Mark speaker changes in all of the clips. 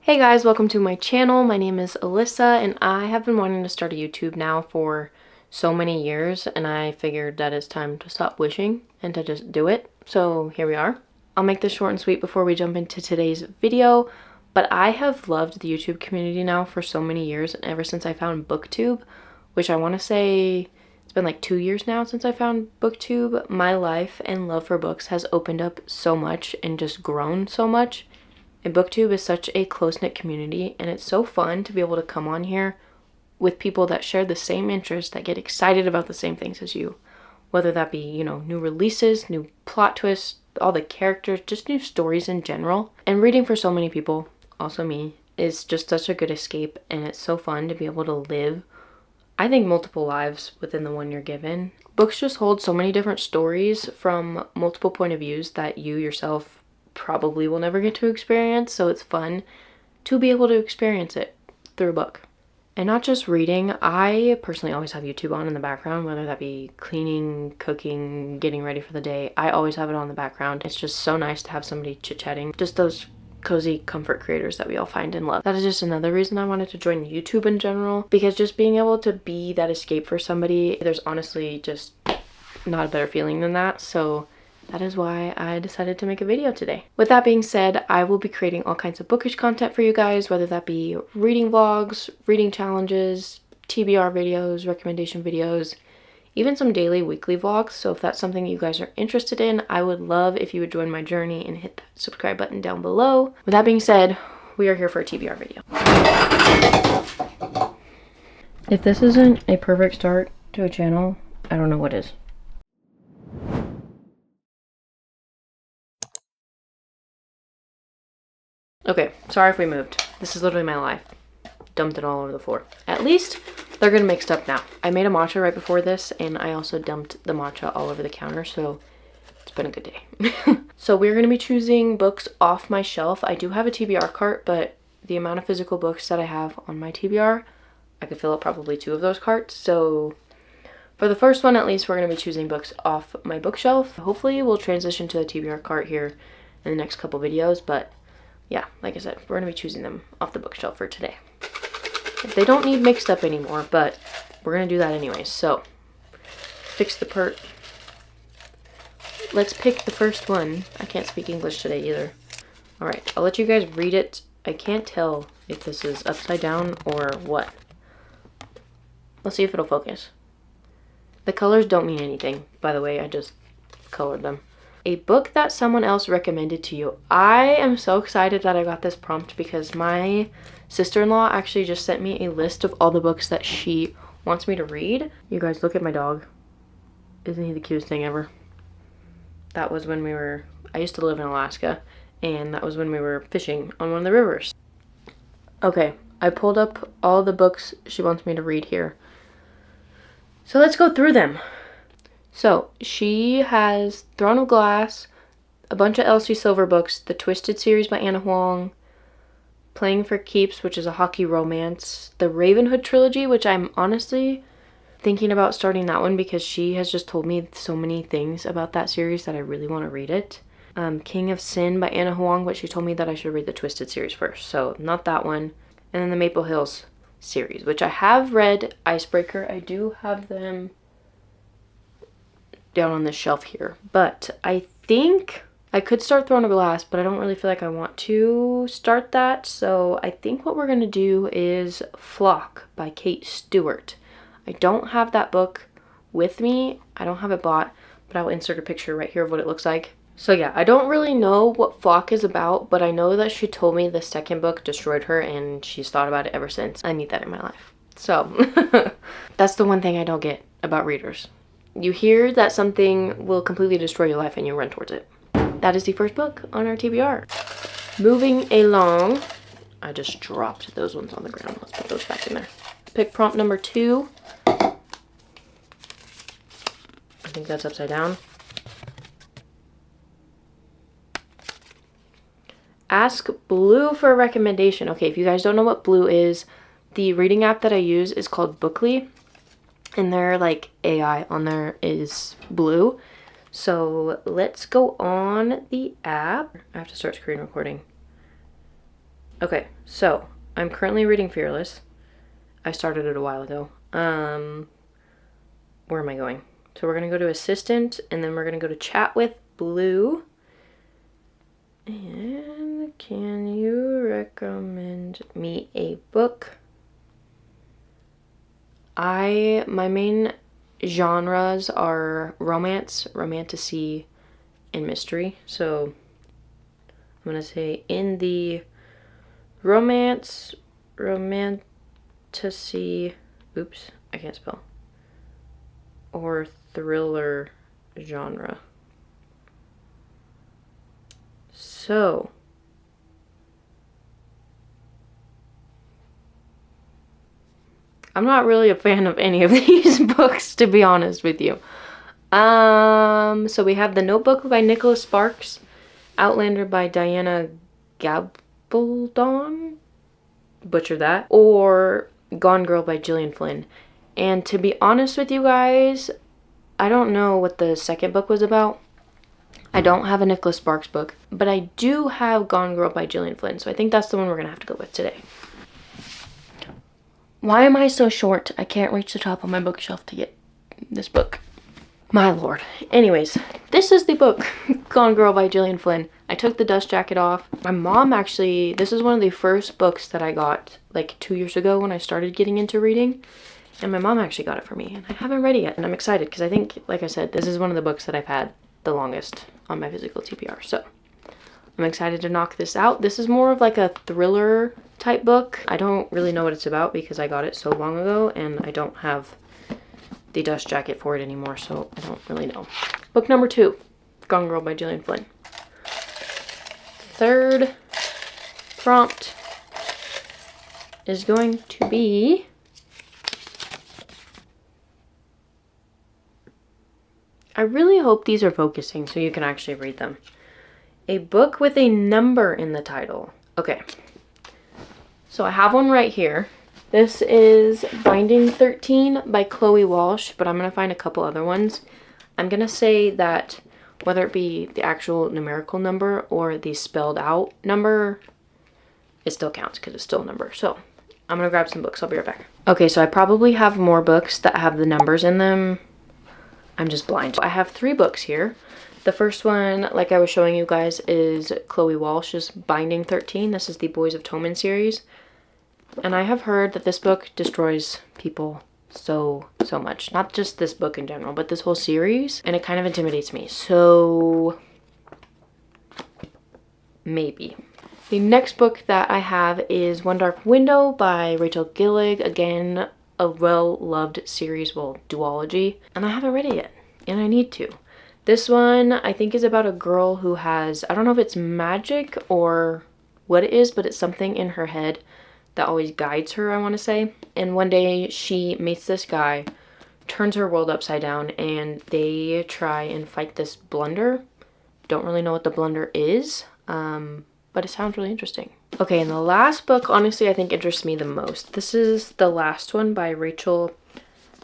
Speaker 1: Hey guys, welcome to my channel. My name is Alyssa and I have been wanting to start a YouTube now for so many years, and I figured that it's time to stop wishing and to just do it. So here we are. I'll make this short and sweet before we jump into today's video, but I have loved the YouTube community now for so many years, and ever since I found BookTube, which I want to say it's been like 2 years now since I found BookTube, my life and love for books has opened up so much and just grown so much. And BookTube is such a close-knit community, and it's so fun to be able to come on here with people that share the same interests, that get excited about the same things as you. Whether that be, new releases, new plot twists, all the characters, just new stories in general. And reading for so many people, also me, is just such a good escape, and it's so fun to be able to live, I think, multiple lives within the one you're given. Books just hold so many different stories from multiple point of views that you yourself probably will never get to experience, so it's fun to be able to experience it through a book. And not just reading, I personally always have YouTube on in the background, whether that be cleaning, cooking, getting ready for the day. I always have it on in the background. It's just so nice to have somebody chit-chatting, just those cozy comfort creators that we all find and love. That is just another reason I wanted to join YouTube in general, because just being able to be that escape for somebody, there's honestly just not a better feeling than that. So that is why I decided to make a video today. With that being said, I will be creating all kinds of bookish content for you guys, whether that be reading vlogs, reading challenges, TBR videos, recommendation videos, even some daily, weekly vlogs. So if that's something you guys are interested in, I would love if you would join my journey and hit that subscribe button down below. With that being said, we are here for a TBR video. If this isn't a perfect start to a channel, I don't know what is. Okay, sorry if we moved. This is literally my life. Dumped it all over the floor. At least they're gonna mixed up now. I made a matcha right before this, and I also dumped the matcha all over the counter, so it's been a good day. So we're gonna be choosing books off my shelf. I do have a TBR cart, but the amount of physical books that I have on my TBR, I could fill up probably 2 of those carts. So for the first one, at least, we're gonna be choosing books off my bookshelf. Hopefully we'll transition to the TBR cart here in the next couple videos, but yeah, like I said, we're going to be choosing them off the bookshelf for today. They don't need mixed up anymore, but we're going to do that anyways. So, fix the pert. Let's pick the first one. I can't speak English today either. Alright, I'll let you guys read it. I can't tell if this is upside down or what. Let's see if it'll focus. The colors don't mean anything, by the way. I just colored them. A book that someone else recommended to you. I am so excited that I got this prompt because my sister-in-law actually just sent me a list of all the books that she wants me to read. You guys, look at my dog. Isn't he the cutest thing ever? That was when I used to live in Alaska, and that was when we were fishing on one of the rivers. Okay, I pulled up all the books she wants me to read here. So let's go through them. So, she has Throne of Glass, a bunch of Elsie Silver books, the Twisted series by Anna Huang, Playing for Keeps, which is a hockey romance, the Ravenhood trilogy, which I'm honestly thinking about starting that one because she has just told me so many things about that series that I really want to read it. King of Sin by Anna Huang, but she told me that I should read the Twisted series first, so not that one. And then the Maple Hills series, which I have read. Icebreaker, I do have them down on this shelf here, but I think I could start Throne of Glass, but I don't really feel like I want to start that. So I think what we're gonna do is Flock by Kate Stewart. I don't have that book with me. I don't have it bought, but I'll insert a picture right here of what it looks like. So yeah, I don't really know what Flock is about, but I know that she told me the second book destroyed her, and she's thought about it ever since. I need that in my life. So that's the one thing I don't get about readers. You hear that something will completely destroy your life and you run towards it. That is the first book on our TBR. Moving along. I just dropped those ones on the ground. Let's put those back in there. Pick prompt number 2. I think that's upside down. Ask Blue for a recommendation. Okay, if you guys don't know what Blue is, the reading app that I use is called Bookly. And their AI on there is Blue. So let's go on the app. I have to start screen recording. Okay, so I'm currently reading Fearless. I started it a while ago. Where am I going? So we're going to go to Assistant, and then we're going to go to Chat with Blue. And can you recommend me a book? My main genres are romance, romantasy, and mystery. So I'm going to say in the romance, romantasy, oops, I can't spell, or thriller genre. So, I'm not really a fan of any of these books, to be honest with you. So we have The Notebook by Nicholas Sparks, Outlander by Diana Gabaldon, butcher that, or Gone Girl by Gillian Flynn. And to be honest with you guys, I don't know what the second book was about. I don't have a Nicholas Sparks book, but I do have Gone Girl by Gillian Flynn, so I think that's the one we're gonna have to go with today. Why am I so short? I can't reach the top of my bookshelf to get this book. My lord. Anyways, this is the book, Gone Girl by Gillian Flynn. I took the dust jacket off. My mom actually, this is one of the first books that I got like 2 years ago when I started getting into reading. And my mom actually got it for me, and I haven't read it yet. And I'm excited because I think, like I said, this is one of the books that I've had the longest on my physical TBR. So I'm excited to knock this out. This is more of like a thriller type book. I don't really know what it's about because I got it so long ago and I don't have the dust jacket for it anymore, so I don't really know. Book number 2, Gone Girl by Gillian Flynn. Third prompt is going to be I really hope these are focusing so you can actually read them. A book with a number in the title. Okay. So I have one right here. This is Binding 13 by Chloe Walsh, but I'm going to find a couple other ones. I'm going to say that whether it be the actual numerical number or the spelled out number, it still counts because it's still a number. So I'm going to grab some books. I'll be right back. Okay, so I probably have more books that have the numbers in them. I'm just blind. I have 3 books here. The first one, like I was showing you guys, is Chloe Walsh's Binding 13. This is the Boys of Tommen series. And I have heard that this book destroys people so much. Not just this book in general, but this whole series. And it kind of intimidates me. So, maybe. The next book that I have is One Dark Window by Rachel Gillig. Again, a well-loved series, well, duology. And I haven't read it yet, and I need to. This one, I think, is about a girl who has, I don't know if it's magic or what it is, but it's something in her head that always guides her, I want to say. And one day she meets this guy, turns her world upside down, and they try and fight this blunder. Don't really know what the blunder is, but it sounds really interesting. Okay, and the last book, honestly, I think interests me the most. This is the last one by Rachel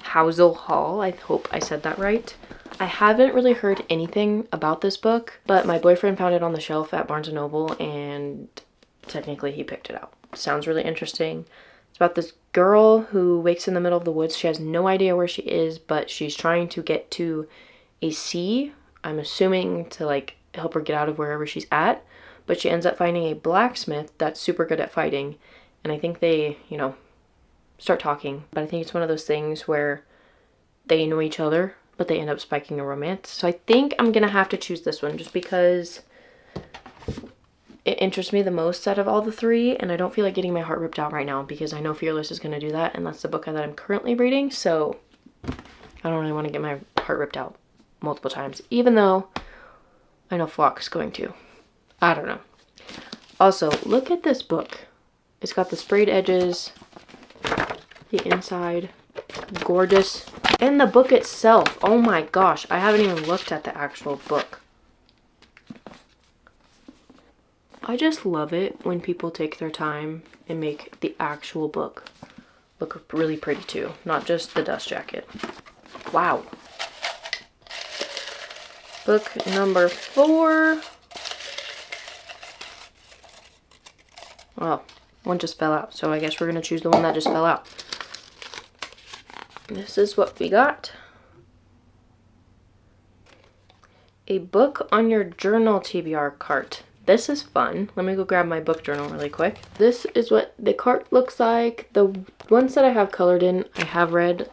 Speaker 1: Housel Hall. I hope I said that right. I haven't really heard anything about this book, but my boyfriend found it on the shelf at Barnes & Noble, and technically he picked it out. Sounds really interesting. It's about this girl who wakes in the middle of the woods. She has no idea where she is, but she's trying to get to a sea. I'm assuming to like help her get out of wherever she's at. But she ends up finding a blacksmith that's super good at fighting. And I think they, you know, start talking. But I think it's one of those things where they know each other, but they end up spiking a romance. So I think I'm going to have to choose this one just because it interests me the most out of all the 3. And I don't feel like getting my heart ripped out right now because I know Fearless is going to do that. And that's the book that I'm currently reading. So I don't really want to get my heart ripped out multiple times, even though I know Flock's going to. I don't know. Also, look at this book. It's got the sprayed edges, the inside, gorgeous. And the book itself, oh my gosh, I haven't even looked at the actual book. I just love it when people take their time and make the actual book look really pretty too, not just the dust jacket. Wow. Book number 4. Well, one just fell out, so I guess we're gonna choose the one that just fell out. This is what we got. A book on your journal TBR cart. This is fun. Let me go grab my book journal really quick. This is what the cart looks like. The ones that I have colored in, I have read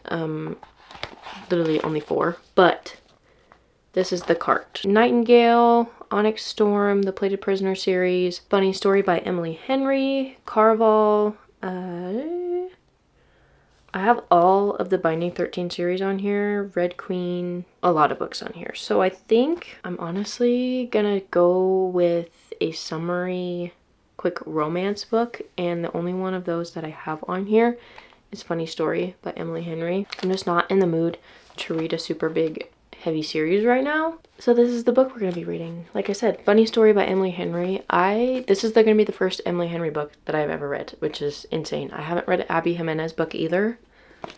Speaker 1: literally only 4, but this is the cart. Nightingale, Onyx Storm, The Plated Prisoner series, Funny Story by Emily Henry, Carval. I have all of the Binding 13 series on here, Red Queen, a lot of books on here. So I think I'm honestly gonna go with a summary quick romance book, and the only one of those that I have on here is Funny Story by Emily Henry. I'm just not in the mood to read a super big heavy series right now. So this is the book we're going to be reading. Like I said, Funny Story by Emily Henry. This is going to be the first Emily Henry book that I've ever read, which is insane. I haven't read Abby Jimenez book either.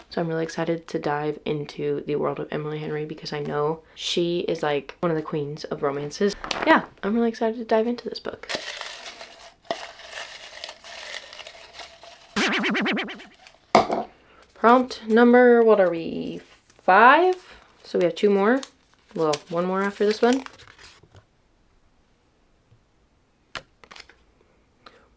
Speaker 1: So I'm really excited to dive into the world of Emily Henry because I know she is like one of the queens of romances. Yeah, I'm really excited to dive into this book. Prompt number, what are we, 5? So we have 2 more. Well, 1 more after this one.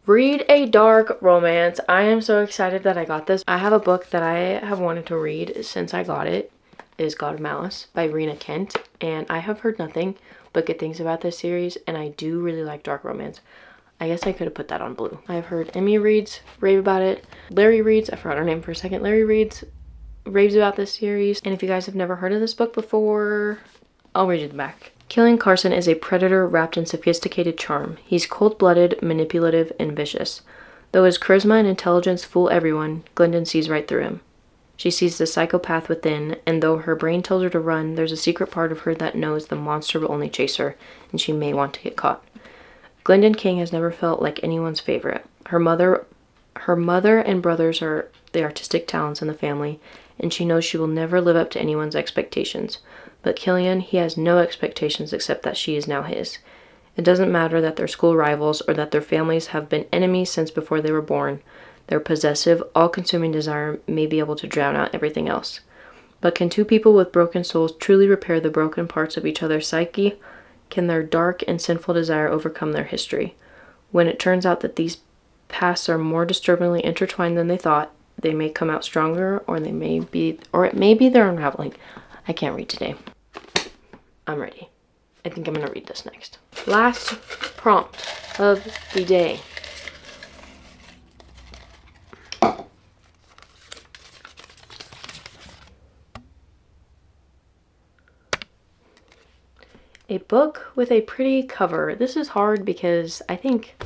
Speaker 1: Read a dark romance. I am so excited that I got this. I have a book that I have wanted to read since I got it. It is God of Malice by Rena Kent. And I have heard nothing but good things about this series. And I do really like dark romance. I guess I could have put that on blue. I've heard Emmy reads, rave about it. Larry reads, I forgot her name for a second. Larry reads, raves about this series. And if you guys have never heard of this book before, I'll read you the back. Killing Carson is a predator wrapped in sophisticated charm. He's cold-blooded, manipulative, and vicious. Though his charisma and intelligence fool everyone, Glendon sees right through him. She sees the psychopath within, and though her brain tells her to run, there's a secret part of her that knows the monster will only chase her, and she may want to get caught. Glendon King has never felt like anyone's favorite. Her mother and brothers are the artistic talents in the family, and she knows she will never live up to anyone's expectations. But Killian, he has no expectations except that she is now his. It doesn't matter that they're school rivals or that their families have been enemies since before they were born. Their possessive, all-consuming desire may be able to drown out everything else. But can 2 people with broken souls truly repair the broken parts of each other's psyche? Can their dark and sinful desire overcome their history? When it turns out that these pasts are more disturbingly intertwined than they thought, they may come out stronger, or it may be they're unraveling. I can't read today. I'm ready. I think I'm gonna read this next. Last prompt of the day. A book with a pretty cover. This is hard because I think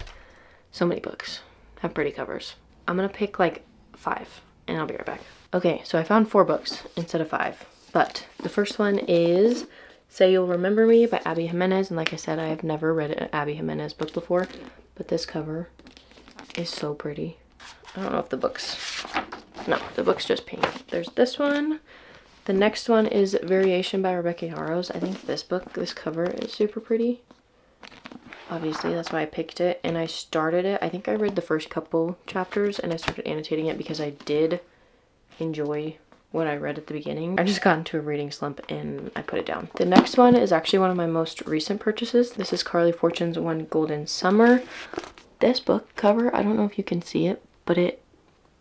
Speaker 1: so many books have pretty covers. I'm gonna pick like 5 and I'll be right back. Okay, so I found 4 books instead of 5. But the first one is Say You'll Remember Me by Abby Jimenez. And like I said, I have never read an Abby Jimenez book before. But this cover is so pretty. I don't know if the book's... No, the book's just pink. There's this one. The next one is Variation by Rebecca Yarros. I think this cover is super pretty. Obviously, that's why I picked it. And I started it. I think I read the first couple chapters and I started annotating it because I did enjoy what I read at the beginning. I just got into a reading slump and I put it down. The next one is actually one of my most recent purchases. This is Carly Fortune's One Golden Summer. This book cover, I don't know if you can see it, but it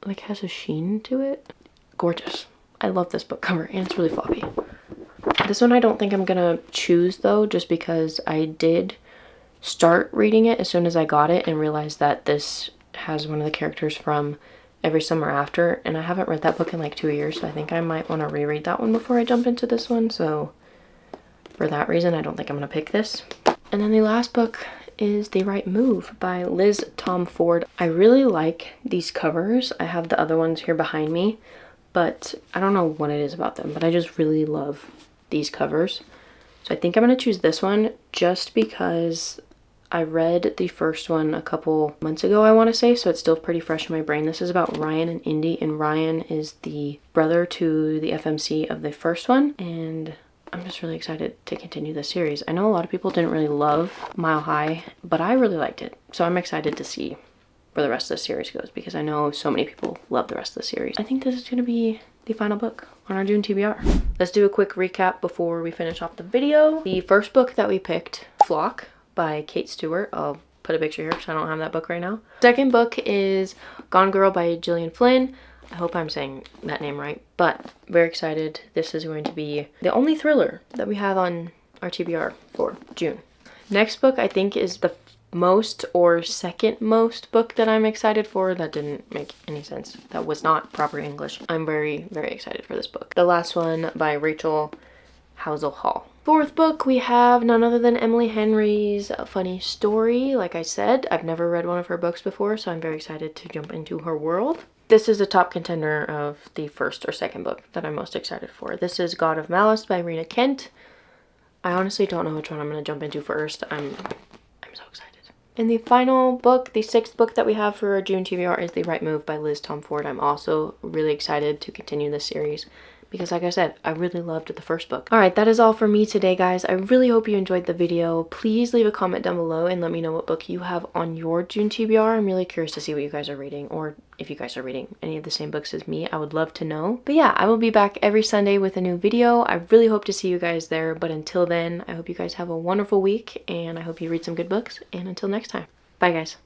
Speaker 1: like has a sheen to it. Gorgeous. I love this book cover and it's really floppy. This one I don't think I'm gonna choose though, just because I did start reading it as soon as I got it and realized that this has one of the characters from Every Summer After, and I haven't read that book in like 2 years, so I think I might want to reread that one before I jump into this one. So for that reason, I don't think I'm going to pick this. And then the last book is The Right Move by Liz Tom Ford. I really like these covers. I have the other ones here behind me, but I don't know what it is about them, but I just really love these covers. So I think I'm going to choose this one just because I read the first one a couple months ago, I want to say, so it's still pretty fresh in my brain. This is about Ryan and Indy, and Ryan is the brother to the FMC of the first one, and I'm just really excited to continue this series. I know a lot of people didn't really love Mile High, but I really liked it, so I'm excited to see where the rest of the series goes, because I know so many people love the rest of the series. I think this is going to be the final book on our June TBR. Let's do a quick recap before we finish off the video. The first book that we picked, Flock by Kate Stewart. I'll put a picture here because I don't have that book right now. Second book is Gone Girl by Gillian Flynn. I hope I'm saying that name right, but very excited. This is going to be the only thriller that we have on our TBR for June. Next book I think is the most or second most book that I'm excited for. That didn't make any sense. That was not proper English. I'm very, very excited for this book. The last one by Rachel Housel Hall. Fourth book, we have none other than Emily Henry's Funny Story. Like I said, I've never read one of her books before, so I'm very excited to jump into her world. This is a top contender of the first or second book that I'm most excited for. This is God of Malice by Rena Kent. I honestly don't know which one I'm going to jump into first. I'm so excited. And the final book, the sixth book that we have for our June TBR is The Right Move by Liz Tom Ford. I'm also really excited to continue this series because, like I said, I really loved the first book. Alright, that is all for me today, guys. I really hope you enjoyed the video. Please leave a comment down below and let me know what book you have on your June TBR. I'm really curious to see what you guys are reading, or if you guys are reading any of the same books as me. I would love to know. But yeah, I will be back every Sunday with a new video. I really hope to see you guys there, but until then, I hope you guys have a wonderful week, and I hope you read some good books, and until next time. Bye, guys.